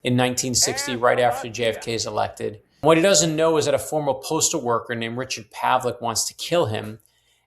in 1960, right after JFK is elected. What he doesn't know is that a former postal worker named Richard Pavlik wants to kill him,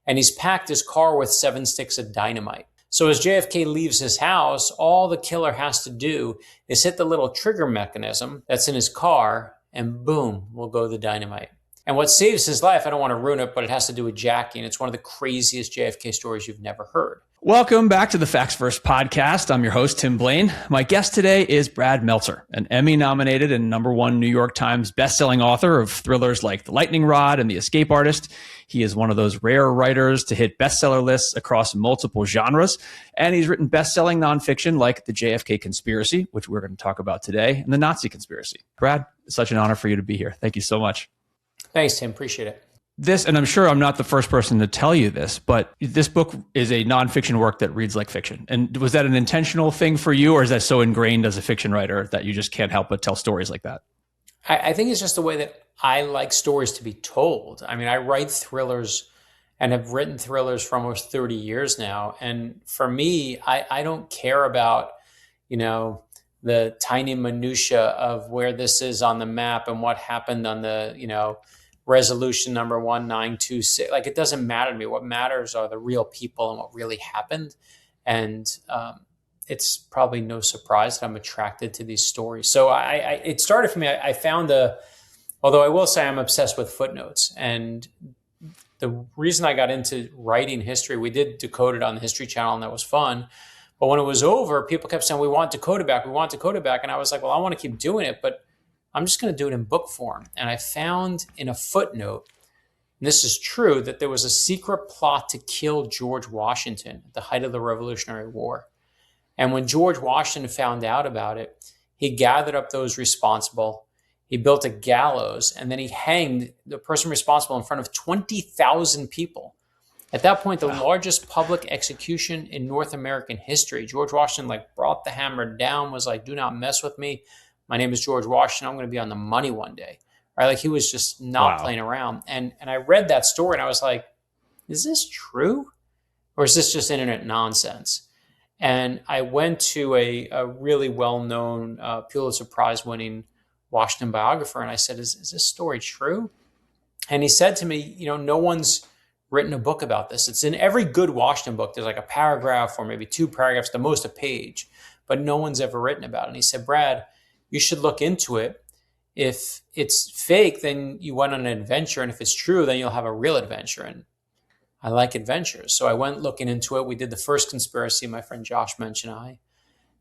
and he's packed his car with 7 sticks of dynamite. So as JFK leaves his house, all the killer has to do is hit the little trigger mechanism that's in his car, and boom, will go the dynamite. And what saves his life, I don't want to ruin it, but it has to do with Jackie, and it's one of the craziest JFK stories you've never heard. Welcome back to the Facts First podcast. I'm your host, Tim Blaine. My guest today is Brad Meltzer, an Emmy-nominated and #1 New York Times bestselling author of thrillers like The Lightning Rod and The Escape Artist. He is one of those rare writers to hit bestseller lists across multiple genres, and he's written bestselling nonfiction like The JFK Conspiracy, which we're going to talk about today, and The Nazi Conspiracy. Brad, it's such an honor for you to be here. Thank you so much. Thanks, Tim. Appreciate it. This, and I'm sure I'm not the first person to tell you this, but this book is a nonfiction work that reads like fiction. And was that an intentional thing for you, or is that so ingrained as a fiction writer that you just can't help but tell stories like that? I think it's just the way that I like stories to be told. I mean, I write thrillers and have written thrillers for almost 30 years now. And for me, I don't care about, the tiny minutia of where this is on the map and what happened on the, resolution number 1926. Like, it doesn't matter to me. What matters are the real people and what really happened. And it's probably no surprise that I'm attracted to these stories. So it started for me. I found although I will say I'm obsessed with footnotes. And the reason I got into writing history, we did Decoded on the History Channel, and that was fun. But when it was over, people kept saying, we want Decoded back. We want Decoded back. And I was like, well, I want to keep doing it, but I'm just going to do it in book form. And I found in a footnote, and this is true, that there was a secret plot to kill George Washington at the height of the Revolutionary War. And when George Washington found out about it, he gathered up those responsible. He built a gallows, and then he hanged the person responsible in front of 20,000 people. At that point, the largest public execution in North American history. George Washington brought the hammer down, was like, do not mess with me. My name is George Washington. I'm going to be on the money one day. Right? Like, he was just not playing around. And I read that story and I was like, is this true? Or is this just internet nonsense? And I went to a really well-known Pulitzer Prize winning Washington biographer, and I said, is this story true? And he said to me, no one's written a book about this. It's in every good Washington book. There's like a paragraph or maybe 2 paragraphs, the most a page, but no one's ever written about it. And he said, Brad, you should look into it. If it's fake, then you went on an adventure. And if it's true, then you'll have a real adventure. And I like adventures. So I went looking into it. We did the first conspiracy, my friend Josh mentioned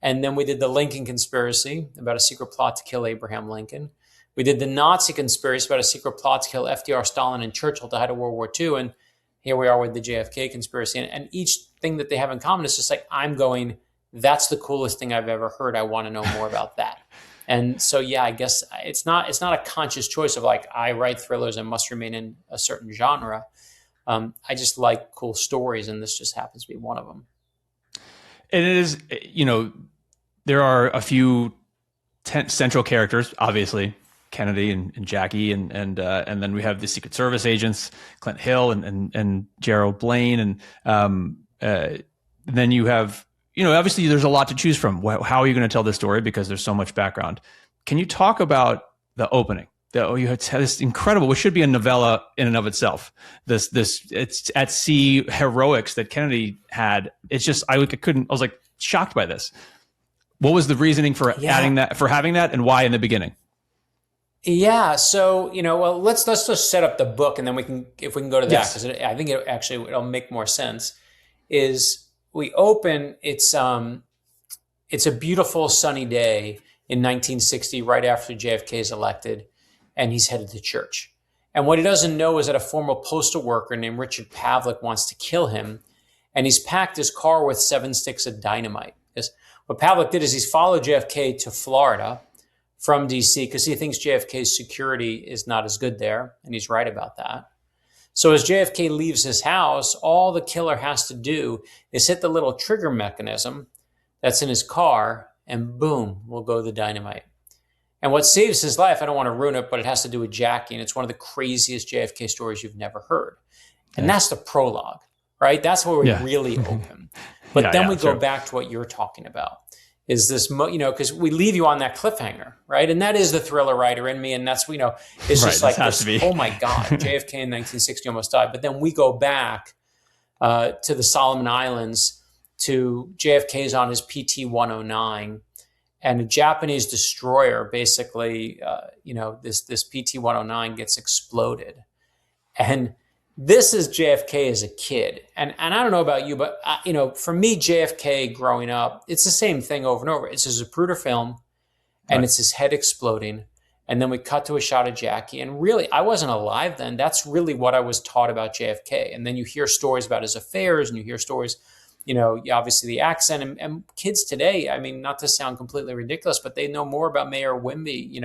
and then we did the Lincoln Conspiracy, about a secret plot to kill Abraham Lincoln. We did the Nazi Conspiracy, about a secret plot to kill FDR, Stalin, and Churchill at the height of World War II. And here we are with the JFK Conspiracy. And each thing that they have in common is just like, I'm going, that's the coolest thing I've ever heard. I want to know more about that. And so, yeah, I guess it's not a conscious choice of like, I write thrillers and must remain in a certain genre. I just like cool stories, and this just happens to be one of them. And it is, there are a few central characters, obviously, Kennedy and Jackie, and then we have the Secret Service agents, Clint Hill and Gerald Blaine, and then you have, obviously there's a lot to choose from. How are you going to tell this story? Because there's so much background. Can you talk about the opening? You had this incredible, which should be a novella in and of itself. This it's at sea heroics that Kennedy had. It's just I was like shocked by this. What was the reasoning for adding that, for having that, and why in the beginning? Yeah, so well, let's just set up the book, and then if we can go to that, because I think it'll make more sense. Is we open, it's a beautiful sunny day in 1960, right after JFK is elected, and he's headed to church. And what he doesn't know is that a former postal worker named Richard Pavlik wants to kill him, and he's packed his car with 7 sticks of dynamite. Because what Pavlik did is he's followed JFK to Florida from DC because he thinks JFK's security is not as good there, and he's right about that. So as JFK leaves his house, all the killer has to do is hit the little trigger mechanism that's in his car, and boom, will go the dynamite. And what saves his life, I don't want to ruin it, but it has to do with Jackie, and it's one of the craziest JFK stories you've never heard. And that's the prologue, right? That's where we really open. But then we go back to what you're talking about, is this, because we leave you on that cliffhanger, right? And that is the thriller writer in me. And that's, it's just like, this, oh my God, JFK in 1960 almost died. But then we go back to the Solomon Islands, to JFK's on his PT-109, and a Japanese destroyer, basically, this PT-109 gets exploded. And this is JFK as a kid. And I don't know about you, but, for me, JFK growing up, it's the same thing over and over. It's a Zapruder film, and it's his head exploding. And then we cut to a shot of Jackie. And really, I wasn't alive then. That's really what I was taught about JFK. And then you hear stories about his affairs, and you hear stories, obviously the accent. And kids today, I mean, not to sound completely ridiculous, but they know more about Mayor Wimby,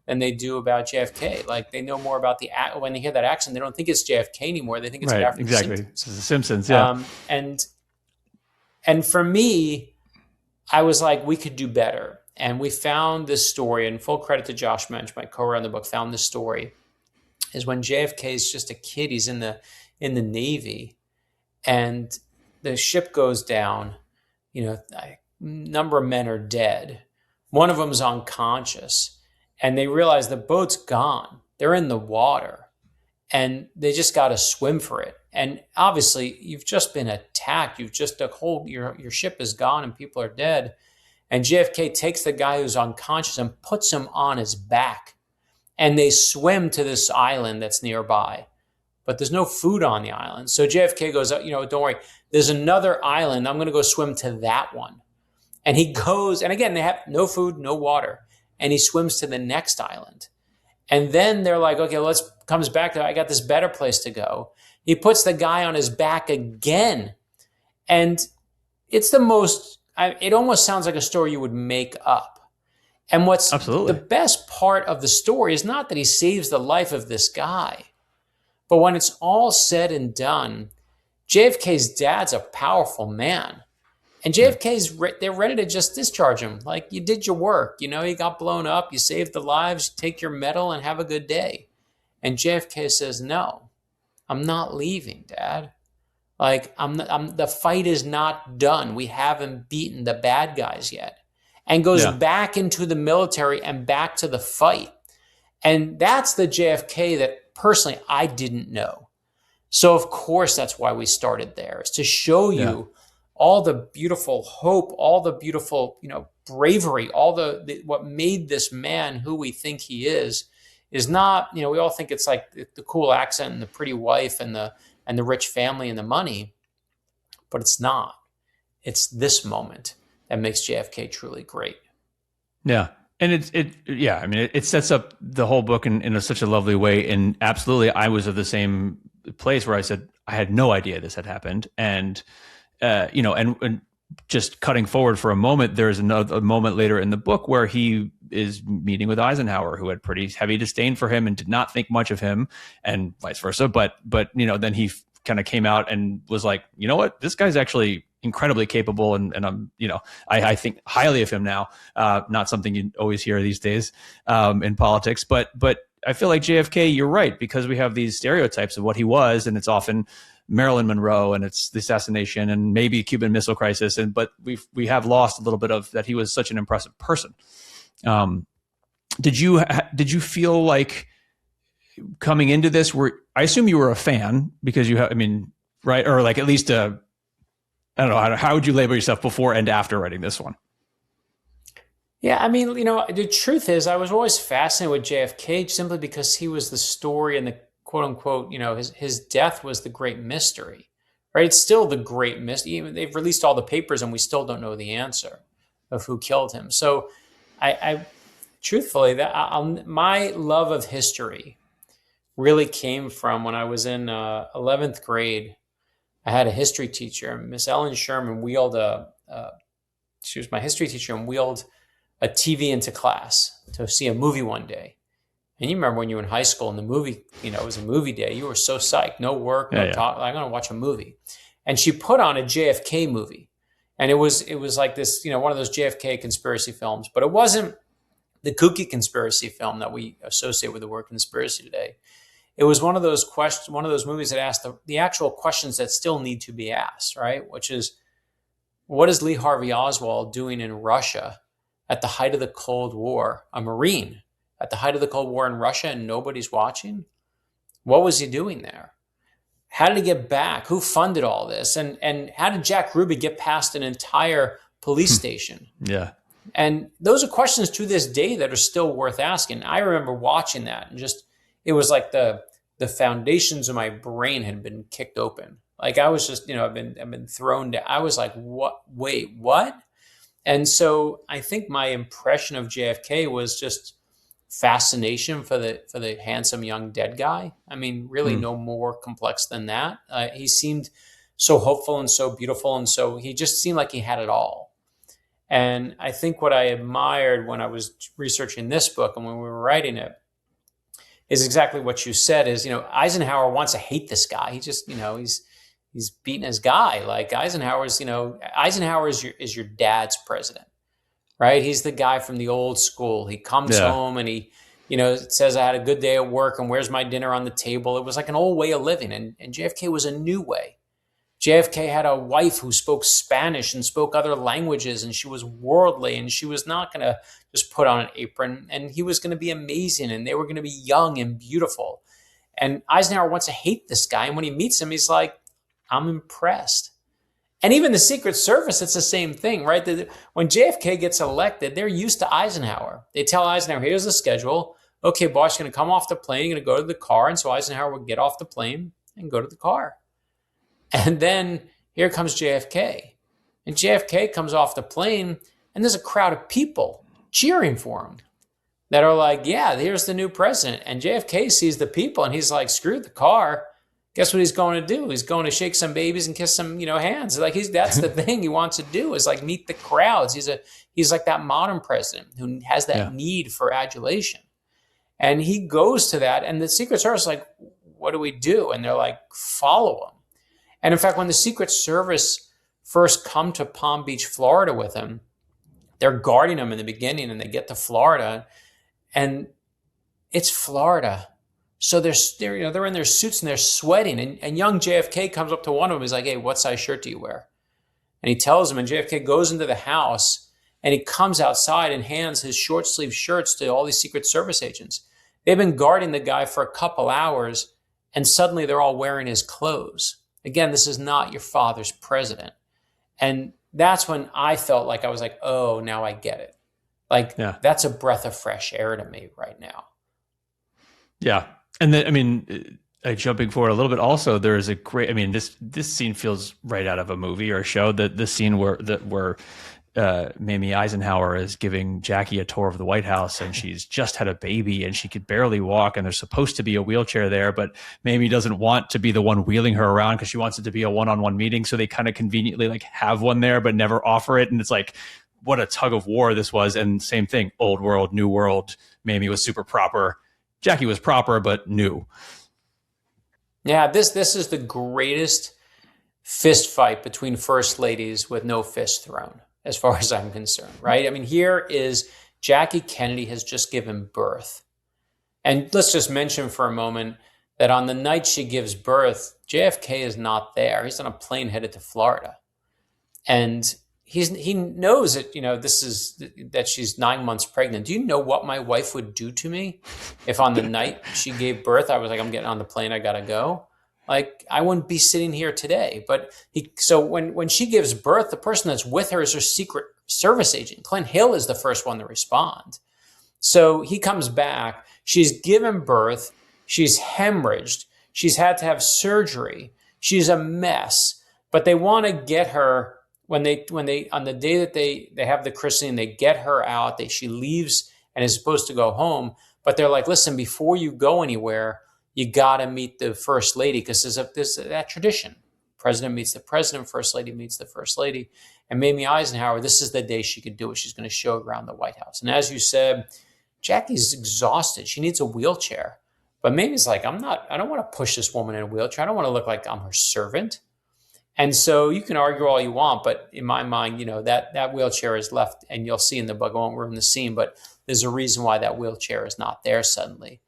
than they do about JFK. Like, they know more about when they hear that accent, they don't think it's JFK anymore. They think it's right, exactly. It's the Simpsons, yeah. And for me, I was like, we could do better. And we found this story, and full credit to Josh Mensch, my co-writer on the book, found this story, is when JFK is just a kid, he's in the Navy, and the ship goes down, a number of men are dead. One of them is unconscious. And they realize the boat's gone. They're in the water, and they just got to swim for it. And obviously, you've just been attacked. You've just your ship is gone, and people are dead. And JFK takes the guy who's unconscious and puts him on his back, and they swim to this island that's nearby. But there's no food on the island, so JFK goes, don't worry. There's another island. I'm going to go swim to that one. And he goes, and again, they have no food, no water. And he swims to the next island. And then they're like, okay, comes back to, I got this better place to go. He puts the guy on his back again. And it's it almost sounds like a story you would make up. And what's Absolutely. The best part of the story is not that he saves the life of this guy, but when it's all said and done, JFK's dad's a powerful man. And they're ready to just discharge him. Like, you did your work. You got blown up. You saved the lives. Take your medal and have a good day. And JFK says, no, I'm not leaving, Dad. Like, the fight is not done. We haven't beaten the bad guys yet. And goes back into the military and back to the fight. And that's the JFK that personally I didn't know. So, of course, that's why we started there, is to show you all the beautiful hope, all the beautiful, bravery, all what made this man who we think he is not, we all think it's like the cool accent and the pretty wife and the rich family and the money, but it's not. It's this moment that makes JFK truly great. Yeah. And it sets up the whole book in such a lovely way. And absolutely, I was of the same place where I said, I had no idea this had happened. And and just cutting forward for a moment, there's a moment later in the book where he is meeting with Eisenhower, who had pretty heavy disdain for him and did not think much of him, and vice versa. But then he kind of came out and was like, you know what, this guy's actually incredibly capable, and I'm, I think highly of him now. Not something you always hear these days in politics, but I feel like JFK, you're right, because we have these stereotypes of what he was, and it's often Marilyn Monroe, and it's the assassination, and maybe Cuban Missile Crisis, but we have lost a little bit of that. He was such an impressive person. Did you feel like coming into this, I assume you were a fan because right, or like at least I don't know, how would you label yourself before and after writing this one? Yeah, the truth is, I was always fascinated with JFK simply because he was the story and the quote unquote, his death was the great mystery, right? It's still the great mystery. Even they've released all the papers and we still don't know the answer of who killed him. So I truthfully, my love of history really came from when I was in 11th grade. I had a history teacher, Miss Ellen Sherman, she was my history teacher, and wheeled a TV into class to see a movie one day. And you remember when you were in high school and the movie, it was a movie day, you were so psyched, no work, no talk, I'm going to watch a movie. And she put on a JFK movie. And it was like this, one of those JFK conspiracy films, but it wasn't the kooky conspiracy film that we associate with the word conspiracy today. It was one of those movies that asked the actual questions that still need to be asked, right? Which is, what is Lee Harvey Oswald doing in Russia at the height of the Cold War? A Marine at the height of the Cold War in Russia, and nobody's watching? What was he doing there? How did he get back? Who funded all this? And how did Jack Ruby get past an entire police station? Yeah. And those are questions to this day that are still worth asking. I remember watching that, and just, it was like the foundations of my brain had been kicked open. Like I was just, I've been thrown down. I was like, what? Wait, what? And so I think my impression of JFK was just fascination for the handsome young dead guy. I mean, really no more complex than that. He seemed so hopeful and so beautiful, and so he just seemed like he had it all. And I think what I admired when I was researching this book and when we were writing it is exactly what you said. Is, Eisenhower wants to hate this guy. He just, he's beating his guy. Like Eisenhower is your dad's president, right? He's the guy from the old school. He comes home and he, says, I had a good day at work and where's my dinner on the table? It was like an old way of living. And JFK was a new way. JFK had a wife who spoke Spanish and spoke other languages, and she was worldly, and she was not going to just put on an apron, and he was going to be amazing, and they were going to be young and beautiful. And Eisenhower wants to hate this guy. And when he meets him, he's like, I'm impressed. And even the Secret Service, it's the same thing, right? When JFK gets elected, they're used to Eisenhower. They tell Eisenhower, here's the schedule. Okay, boss, you're going to come off the plane. You're going to go to the car. And so Eisenhower would get off the plane and go to the car. And then here comes JFK. And JFK comes off the plane, and there's a crowd of people cheering for him that are like, yeah, here's the new president. And JFK sees the people, and he's like, screw the car. Guess what he's going to do? He's going to shake some babies and kiss some, hands. Like that's the thing he wants to do, is like meet the crowds. He's like that modern president who has that need for adulation. And he goes to that, and the Secret Service is like, what do we do? And they're like, follow him. And in fact, when the Secret Service first come to Palm Beach, Florida with him, they're guarding him in the beginning, and they get to Florida, and it's Florida. So they're in their suits and they're sweating. And young JFK comes up to one of them. He's like, hey, what size shirt do you wear? And he tells him, and JFK goes into the house, and he comes outside and hands his short sleeve shirts to all these Secret Service agents. They've been guarding the guy for a couple hours, and suddenly they're all wearing his clothes. Again, this is not your father's president. And that's when I felt like I was like, oh, now I get it. Like, that's a breath of fresh air to me right now. Yeah. And then, jumping forward a little bit, also, there is a great, this scene feels right out of a movie or a show. That the scene where Mamie Eisenhower is giving Jackie a tour of the White House, and she's just had a baby and she could barely walk, and there's supposed to be a wheelchair there, but Mamie doesn't want to be the one wheeling her around because she wants it to be a one-on-one meeting. So they kind of conveniently like have one there, but never offer it. And it's like, what a tug of war this was. And same thing, old world, new world. Mamie was super proper. Jackie was proper, but new. Yeah, this is the greatest fist fight between first ladies with no fist thrown, as far as I'm concerned, right? I mean, here is Jackie Kennedy has just given birth. And let's just mention for a moment that on the night she gives birth, JFK is not there. He's on a plane headed to Florida. And he knows that, that she's 9 months pregnant. Do you know what my wife would do to me if on the night she gave birth, I was like, I'm getting on the plane, I got to go? Like, I wouldn't be sitting here today. But so when she gives birth, the person that's with her is her Secret Service agent. Clint Hill is the first one to respond. So he comes back. She's given birth. She's hemorrhaged. She's had to have surgery. She's a mess. But they want to get her when they on the day that they have the christening, they get her out. She leaves and is supposed to go home. But they're like, listen, before you go anywhere, you got to meet the first lady, because there's that tradition. President meets the president, first lady meets the first lady. And Mamie Eisenhower, this is the day she could do it. She's going to show around the White House. And as you said, Jackie's exhausted. She needs a wheelchair. But Mamie's like, I don't want to push this woman in a wheelchair. I don't want to look like I'm her servant. And so you can argue all you want, but in my mind, that wheelchair is left, and you'll see in the book, I won't ruin the scene, but there's a reason why that wheelchair is not there suddenly.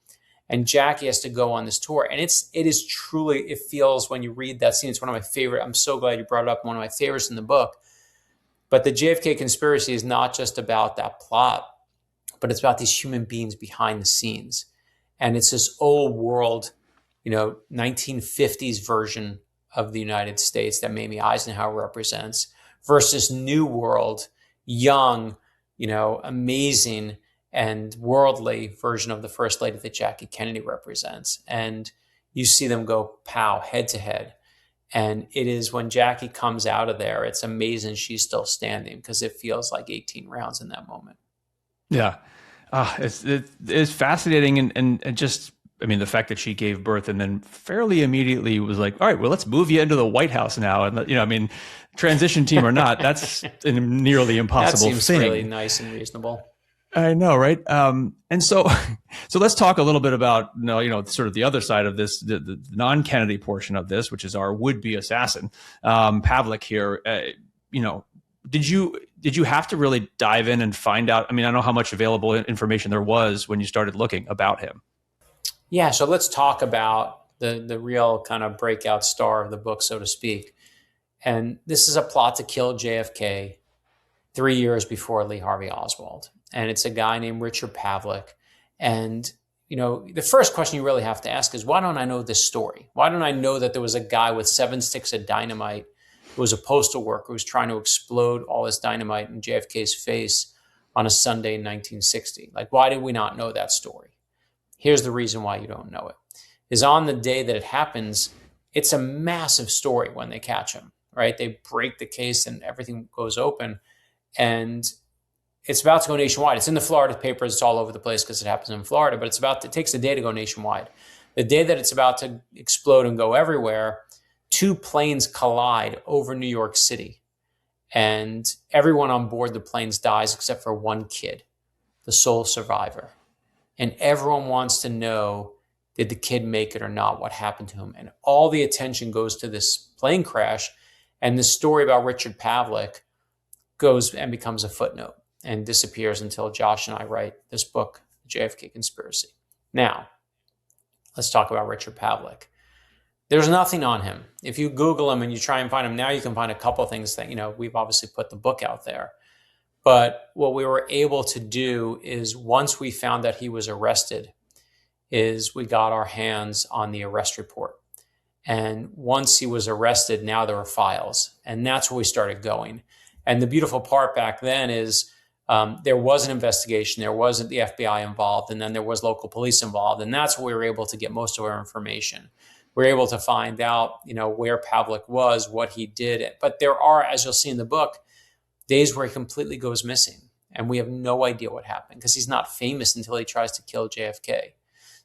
And Jackie has to go on this tour. And it is truly, it feels, when you read that scene, it's one of my favorite. I'm so glad you brought it up. One of my favorites in the book, But the JFK conspiracy is not just about that plot, but it's about these human beings behind the scenes. And it's this old world, 1950s version of the United States that Mamie Eisenhower represents versus new world, young, amazing and worldly version of the First Lady that Jackie Kennedy represents. And you see them go pow, head to head. And it is when Jackie comes out of there, it's amazing she's still standing because it feels like 18 rounds in that moment. Yeah. It's fascinating. And just, the fact that she gave birth and then fairly immediately was like, all right, well, let's move you into the White House now. And, transition team or not, that's a nearly impossible that seems thing. Really nice and reasonable. I know, right? And so let's talk a little bit about, sort of the other side of this, the non-Kennedy portion of this, which is our would-be assassin, Pavlik here. Did you have to really dive in and find out? I don't know how much available information there was when you started looking about him. Yeah, so let's talk about the real kind of breakout star of the book, so to speak. And this is a plot to kill JFK 3 years before Lee Harvey Oswald. And it's a guy named Richard Pavlik. And, the first question you really have to ask is, why don't I know this story? Why don't I know that there was a guy with 7 sticks of dynamite who was a postal worker who was trying to explode all this dynamite in JFK's face on a Sunday in 1960? Like, why did we not know that story? Here's the reason why you don't know it. Is on the day that it happens, it's a massive story when they catch him, right? They break the case and everything goes open. And it's about to go nationwide. It's in the Florida papers. It's all over the place because it happens in Florida, but it takes a day to go nationwide. The day that it's about to explode and go everywhere, 2 planes collide over New York City. And everyone on board the planes dies except for one kid, the sole survivor. And everyone wants to know, did the kid make it or not? What happened to him? And all the attention goes to this plane crash. And the story about Richard Pavlik goes and becomes a footnote and disappears until Josh and I write this book, The JFK Conspiracy. Now, let's talk about Richard Pavlik. There's nothing on him. If you Google him and you try and find him now, you can find a couple of things that, we've obviously put the book out there. But what we were able to do is once we found that he was arrested, is we got our hands on the arrest report. And once he was arrested, now there were files. And that's where we started going. And the beautiful part back then is there was an investigation. There wasn't the FBI involved. And then there was local police involved. And that's where we were able to get most of our information. We were able to find out, where Pavlik was, what he did. But there are, as you'll see in the book, days where he completely goes missing. And we have no idea what happened because he's not famous until he tries to kill JFK.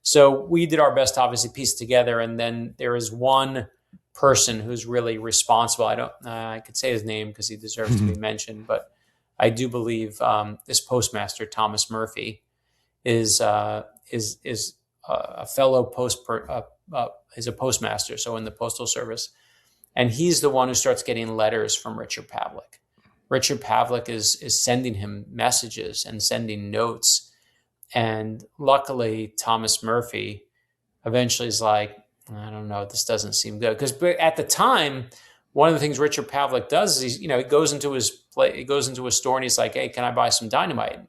So we did our best to obviously piece together. And then there is one person who's really responsible. I could say his name because he deserves to be mentioned, but I do believe this postmaster, Thomas Murphy, is a fellow is a postmaster, so in the Postal Service. And he's the one who starts getting letters from Richard Pavlik. Richard Pavlik is sending him messages and sending notes. And luckily, Thomas Murphy eventually is like, I don't know, this doesn't seem good. Because at the time, one of the things Richard Pavlik does is he goes into his store and he's like, hey, can I buy some dynamite? And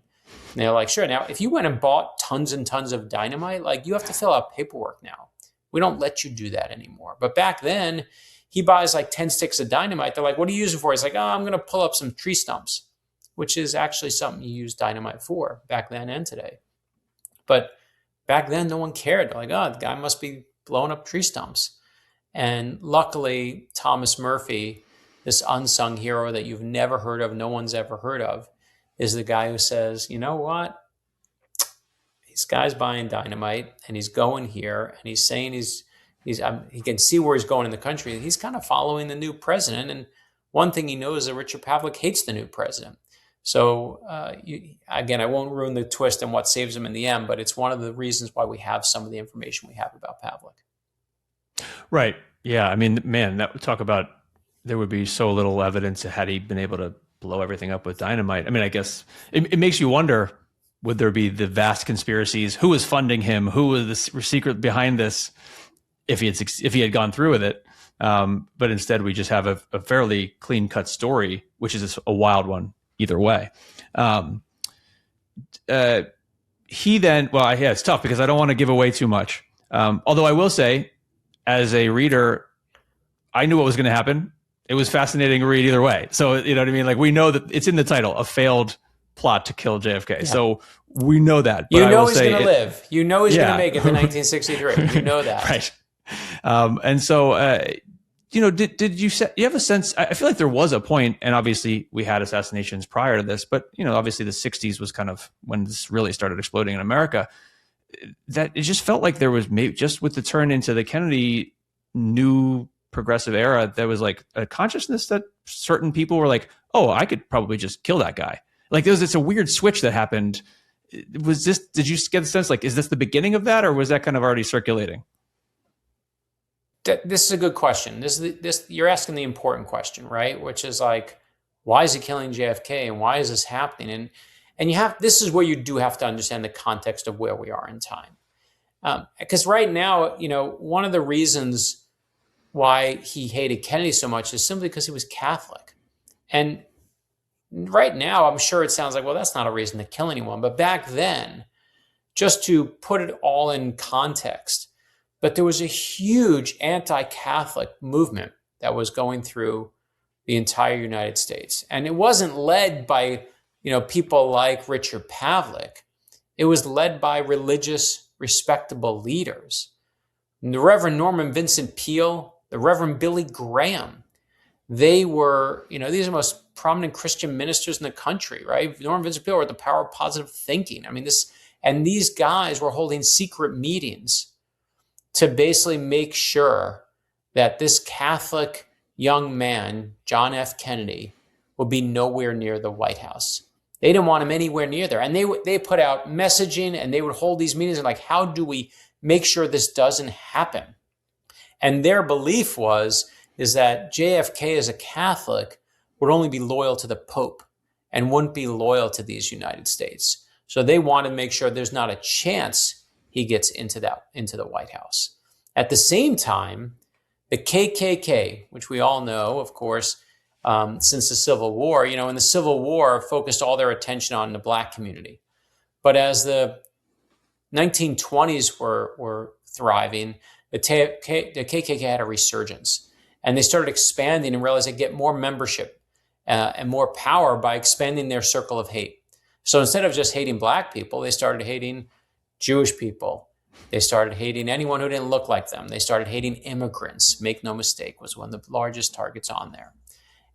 they're like, sure. Now, if you went and bought tons and tons of dynamite, like you have to fill out paperwork now. We don't let you do that anymore. But back then, he buys like 10 sticks of dynamite. They're like, what are you using for? He's like, oh, I'm going to pull up some tree stumps, which is actually something you use dynamite for back then and today. But back then, no one cared. They're like, oh, the guy must be blowing up tree stumps. And luckily, Thomas Murphy, this unsung hero that you've never heard of, no one's ever heard of, is the guy who says, you know what? This guy's buying dynamite and he's going here and he's saying he can see where he's going in the country. He's kind of following the new president. And one thing he knows is that Richard Pavlik hates the new president. So again, I won't ruin the twist and what saves him in the end, but it's one of the reasons why we have some of the information we have about Pavlik. Right. Yeah. I mean, man, that would talk about, there would be so little evidence had he been able to blow everything up with dynamite. I mean, I guess it makes you wonder, would there be the vast conspiracies? Who was funding him? Who was the secret behind this? If he had gone through with it, But instead, we just have a fairly clean cut story, which is a wild one either way. He then, well, yeah, it's tough because I don't want to give away too much. Although I will say, as a reader, I knew what was going to happen. It was fascinating to read either way. So, you know what I mean? Like, we know that it's in the title, a failed plot to kill JFK. Yeah. So we know that. But you know he's going to live. You know he's going to make it to 1963. You know that. Right. And so, did you have a sense? I feel like there was a point, and obviously we had assassinations prior to this, but, obviously the 60s was kind of when this really started exploding in America, that it just felt like there was maybe just with the turn into the Kennedy new progressive era, there was like a consciousness that certain people were like, oh, I could probably just kill that guy. Like it's a weird switch that happened. Did you get the sense like, is this the beginning of that, or was that kind of already circulating? This is a good question. You're asking the important question, right? Which is like, why is he killing JFK and why is this happening? And this is where you do have to understand the context of where we are in time. Because right now, one of the reasons why he hated Kennedy so much is simply because he was Catholic. And right now, I'm sure it sounds like, well, that's not a reason to kill anyone. But back then, just to put it all in context, but there was a huge anti-Catholic movement that was going through the entire United States. And it wasn't led by, people like Richard Pavlik. It was led by religious, respectable leaders. And the Reverend Norman Vincent Peale, the Reverend Billy Graham, they were, these are the most prominent Christian ministers in the country, right? Norman Vincent Peale wrote The Power of Positive Thinking. And these guys were holding secret meetings to basically make sure that this Catholic young man, John F. Kennedy, would be nowhere near the White House. They didn't want him anywhere near there. And they put out messaging, and they would hold these meetings and like, how do we make sure this doesn't happen? And their belief is that JFK as a Catholic would only be loyal to the Pope and wouldn't be loyal to these United States. So they want to make sure there's not a chance he gets into the White House. At the same time, the KKK, which we all know, of course, since the Civil War, in the Civil War, focused all their attention on the Black community. But as the 1920s were thriving, the KKK had a resurgence, and they started expanding and realized they get more membership and more power by expanding their circle of hate. So instead of just hating Black people, they started hating Jewish people. They started hating anyone who didn't look like them. They started hating immigrants. Make no mistake, was one of the largest targets on there.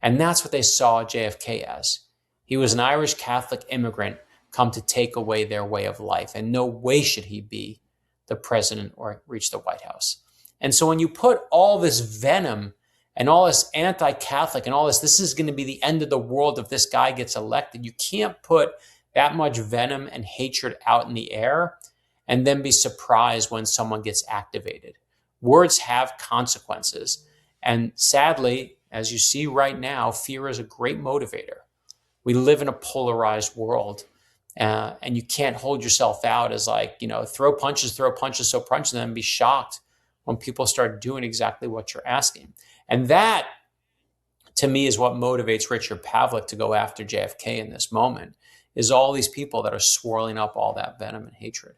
And that's what they saw JFK as. He was an Irish Catholic immigrant come to take away their way of life. And no way should he be the president or reach the White House. And so when you put all this venom and all this anti-Catholic and all this is going to be the end of the world if this guy gets elected. You can't put that much venom and hatred out in the air and then be surprised when someone gets activated. Words have consequences. And sadly, as you see right now, fear is a great motivator. We live in a polarized world. And you can't hold yourself out as like, throw punches, so punch, and then be shocked when people start doing exactly what you're asking. And that, to me, is what motivates Richard Pavlik to go after JFK in this moment, is all these people that are swirling up all that venom and hatred.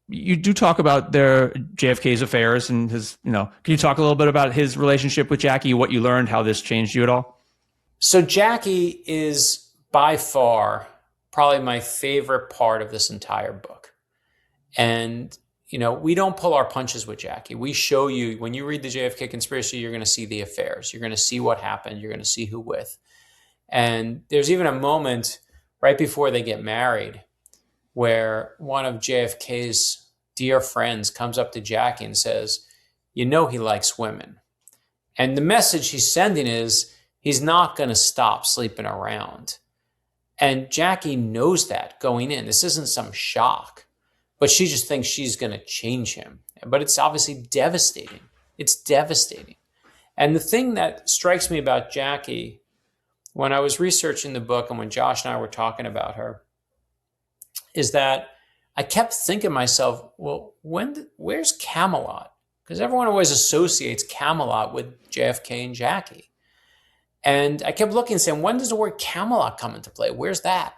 You do talk about JFK's affairs and his, can you talk a little bit about his relationship with Jackie, what you learned, how this changed you at all? So Jackie is by far probably my favorite part of this entire book. And, we don't pull our punches with Jackie. We show you, when you read the JFK Conspiracy, you're going to see the affairs. You're going to see what happened. You're going to see who with. And there's even a moment right before they get married where one of JFK's dear friends comes up to Jackie and says, he likes women. And the message he's sending is he's not going to stop sleeping around. And Jackie knows that going in. This isn't some shock, but she just thinks she's going to change him. But it's obviously devastating. It's devastating. And the thing that strikes me about Jackie, when I was researching the book and when Josh and I were talking about her, is that I kept thinking to myself, well, where's Camelot? Because everyone always associates Camelot with JFK and Jackie. And I kept looking and saying, when does the word Camelot come into play? Where's that?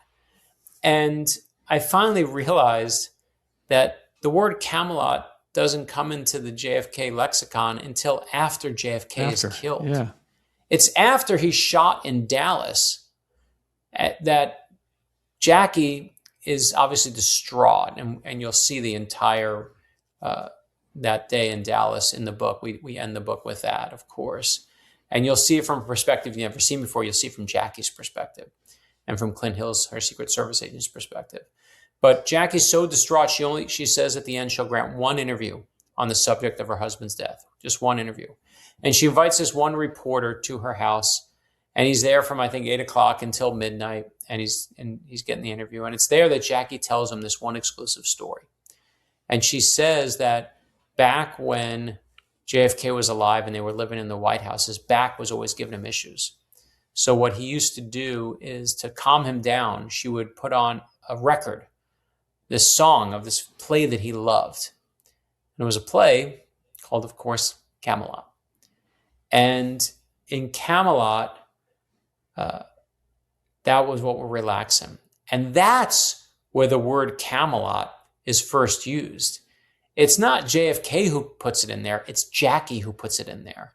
And I finally realized that the word Camelot doesn't come into the JFK lexicon until after JFK is killed. Yeah. It's after he's shot in Dallas that Jackie is obviously distraught, and you'll see the entire that day in Dallas in the book. We end the book with that, of course. And you'll see it from a perspective you've never seen before. You'll see it from Jackie's perspective and from Clint Hill's, her Secret Service agent's perspective. But Jackie's so distraught, she says at the end she'll grant one interview on the subject of her husband's death, just one interview. And she invites this one reporter to her house, and he's there from, I think, 8 o'clock until midnight, and he's getting the interview. And it's there that Jackie tells him this one exclusive story. And she says that back when JFK was alive and they were living in the White House, his back was always giving him issues. So what he used to do is, to calm him down, she would put on a record, this song of this play that he loved. And it was a play called, of course, Camelot. And in Camelot, that was what would relax him. And that's where the word Camelot is first used. It's not JFK who puts it in there. It's Jackie who puts it in there.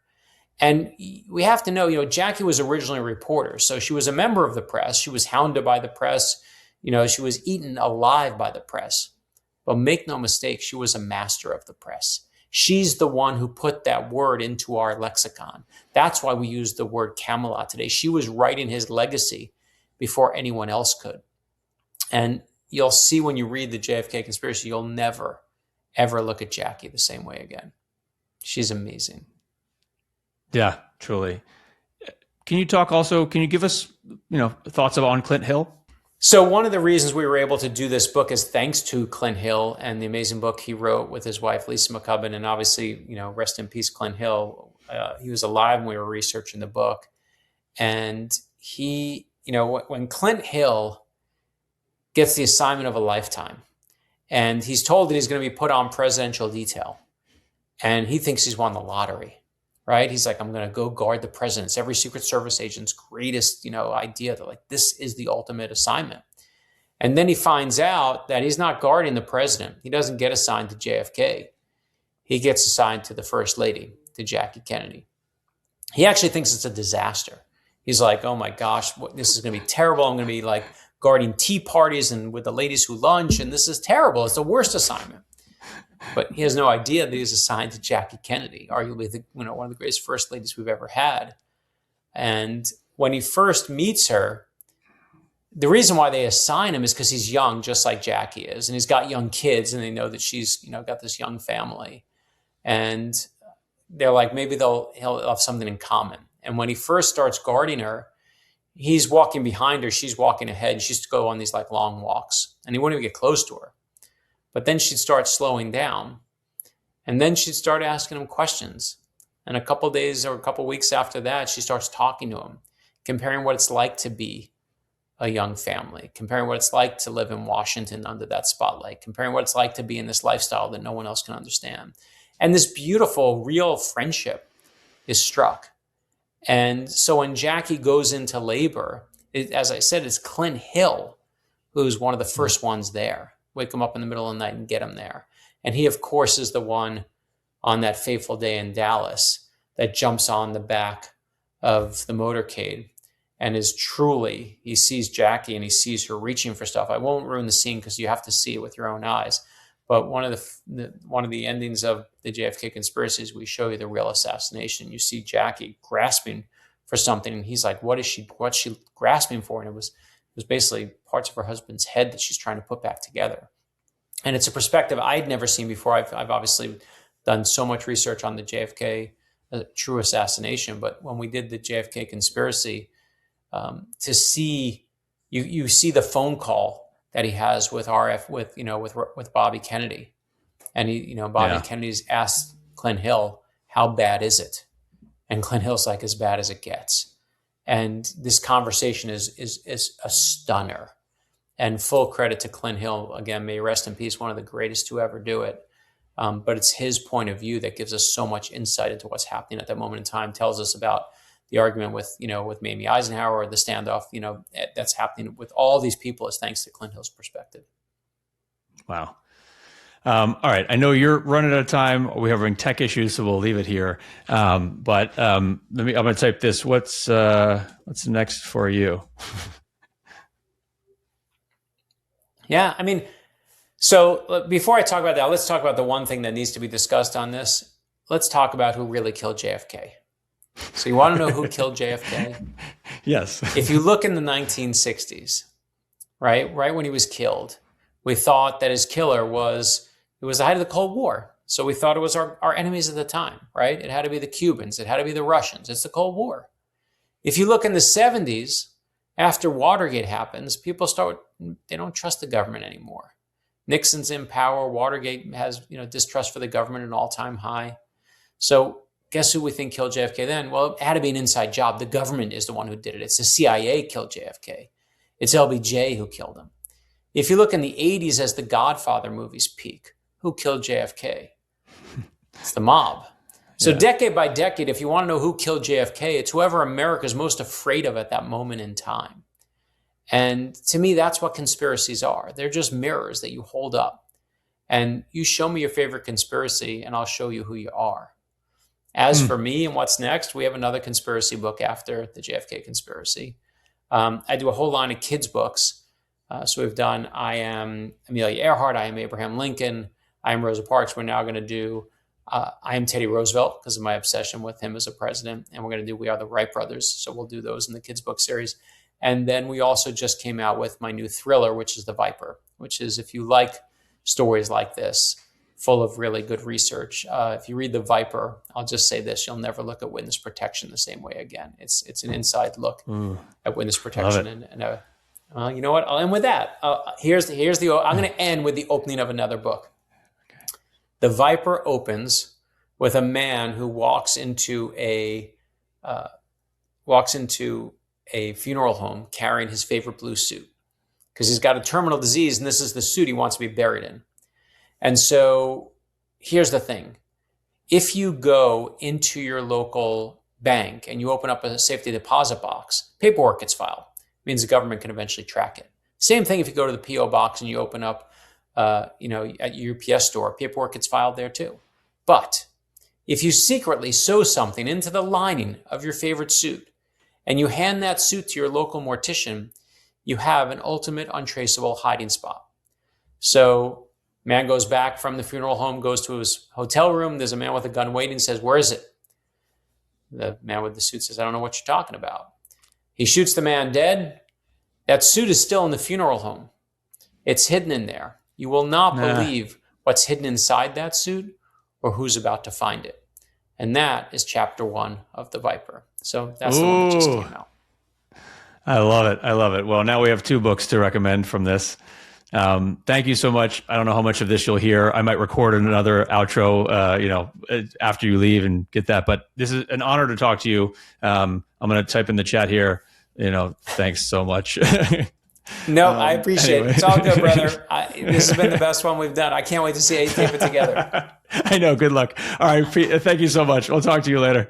And we have to know, Jackie was originally a reporter. So she was a member of the press. She was hounded by the press. She was eaten alive by the press. But make no mistake, she was a master of the press. She's the one who put that word into our lexicon. That's why we use the word Camelot today. She was writing his legacy before anyone else could. And you'll see when you read the JFK Conspiracy, you'll never, ever look at Jackie the same way again. She's amazing. Yeah, truly. Can you give us, thoughts on Clint Hill? So one of the reasons we were able to do this book is thanks to Clint Hill and the amazing book he wrote with his wife, Lisa McCubbin. And obviously, rest in peace, Clint Hill. He was alive when we were researching the book. And he, when Clint Hill gets the assignment of a lifetime, and he's told that he's going to be put on presidential detail, and he thinks he's won the lottery, right? He's like, I'm going to go guard the president's, every Secret Service agent's greatest, idea. They're like, this is the ultimate assignment. And then he finds out that he's not guarding the president. He doesn't get assigned to JFK. He gets assigned to the First Lady, to Jackie Kennedy. He actually thinks it's a disaster. He's like, oh my gosh, this is going to be terrible. I'm going to be like guarding tea parties and with the ladies who lunch, and this is terrible. It's the worst assignment. But he has no idea that he's assigned to Jackie Kennedy, arguably one of the greatest first ladies we've ever had. And when he first meets her, the reason why they assign him is because he's young, just like Jackie is, and he's got young kids, and they know that she's got this young family, and they're like, maybe he'll have something in common. And when he first starts guarding her, he's walking behind her, she's walking ahead, and she used to go on these like long walks, and he wouldn't even get close to her. But then she'd start slowing down, and then she'd start asking him questions. And a couple days or a couple weeks after that, she starts talking to him, comparing what it's like to be a young family, comparing what it's like to live in Washington under that spotlight, comparing what it's like to be in this lifestyle that no one else can understand. And this beautiful, real friendship is struck. And so when Jackie goes into labor, as I said, it's Clint Hill who's one of the first ones there. Wake him up in the middle of the night and get him there. And he, of course, is the one on that fateful day in Dallas that jumps on the back of the motorcade and is truly, he sees Jackie and he sees her reaching for stuff. I won't ruin the scene because you have to see it with your own eyes. But one of the endings of the JFK Conspiracies, we show you the real assassination. You see Jackie grasping for something, and he's like, what's she grasping for? And it was basically parts of her husband's head that she's trying to put back together. And it's a perspective I'd never seen before. I've obviously done so much research on the JFK true assassination, but when we did the JFK Conspiracy, to see, you see the phone call that he has with with Bobby Kennedy, and Bobby Kennedy's asked Clint Hill, how bad is it? And Clint Hill's like, as bad as it gets. And this conversation is a stunner. And full credit to Clint Hill. Again, may he rest in peace, one of the greatest to ever do it. But it's his point of view that gives us so much insight into what's happening at that moment in time, tells us about the argument with Mamie Eisenhower, or the standoff, that's happening with all these people, is thanks to Clint Hill's perspective. Wow. All right. I know you're running out of time. We're having tech issues, so we'll leave it here. I'm going to type this. What's next for you? Yeah. I mean, so before I talk about that, let's talk about the one thing that needs to be discussed on this. Let's talk about who really killed JFK. So you want to know who killed JFK? Yes. If you look in the 1960s, right when he was killed, we thought that his killer was the height of the Cold War. So we thought it was our enemies at the time, right? It had to be the Cubans. It had to be the Russians. It's the Cold War. If you look in the 70s, after Watergate happens, they don't trust the government anymore. Nixon's in power. Watergate has, distrust for the government at an all-time high. So guess who we think killed JFK then? Well, it had to be an inside job. The government is the one who did it. It's the CIA killed JFK. It's LBJ who killed him. If you look in the 80s as the Godfather movies peak, who killed JFK? It's the mob. So decade by decade, if you want to know who killed JFK, it's whoever America's most afraid of at that moment in time. And to me, that's what conspiracies are. They're just mirrors that you hold up. And you show me your favorite conspiracy, and I'll show you who you are. As for me and what's next, we have another conspiracy book after the JFK conspiracy. I do a whole line of kids' books. So we've done I Am Amelia Earhart, I Am Abraham Lincoln, I Am Rosa Parks. We're now going to do I Am Teddy Roosevelt because of my obsession with him as a president. And we're going to do We Are the Wright Brothers. So we'll do those in the kids' book series. And then we also just came out with my new thriller, which is The Viper, which is, if you like stories like this, full of really good research. If you read The Viper, I'll just say this: you'll never look at witness protection the same way again. It's an inside look at witness protection. And you know what? I'll end with that. I'm going to end with the opening of another book. Okay. The Viper opens with a man who walks into a funeral home carrying his favorite blue suit because he's got a terminal disease, and this is the suit he wants to be buried in. And so here's the thing. If you go into your local bank and you open up a safety deposit box, paperwork gets filed. It means the government can eventually track it. Same thing if you go to the P.O. box and you open up, at your UPS store, paperwork gets filed there too. But if you secretly sew something into the lining of your favorite suit and you hand that suit to your local mortician, you have an ultimate untraceable hiding spot. So man goes back from the funeral home, goes to his hotel room. There's a man with a gun waiting, says, "Where is it?" The man with the suit says, "I don't know what you're talking about." He shoots the man dead. That suit is still in the funeral home. It's hidden in there. You will not believe what's hidden inside that suit or who's about to find it. And that is chapter 1 of The Viper. So that's the one that just came out. I love it. I love it. Well, now we have 2 books to recommend from this. Thank you so much. I don't know how much of this you'll hear. I might record another outro, after you leave and get that, but this is an honor to talk to you. I'm going to type in the chat here, thanks so much. No, I appreciate it. It's all good, brother. This has been the best one we've done. I can't wait to see how you tape it together. I know. Good luck. All right. Thank you so much. We'll talk to you later.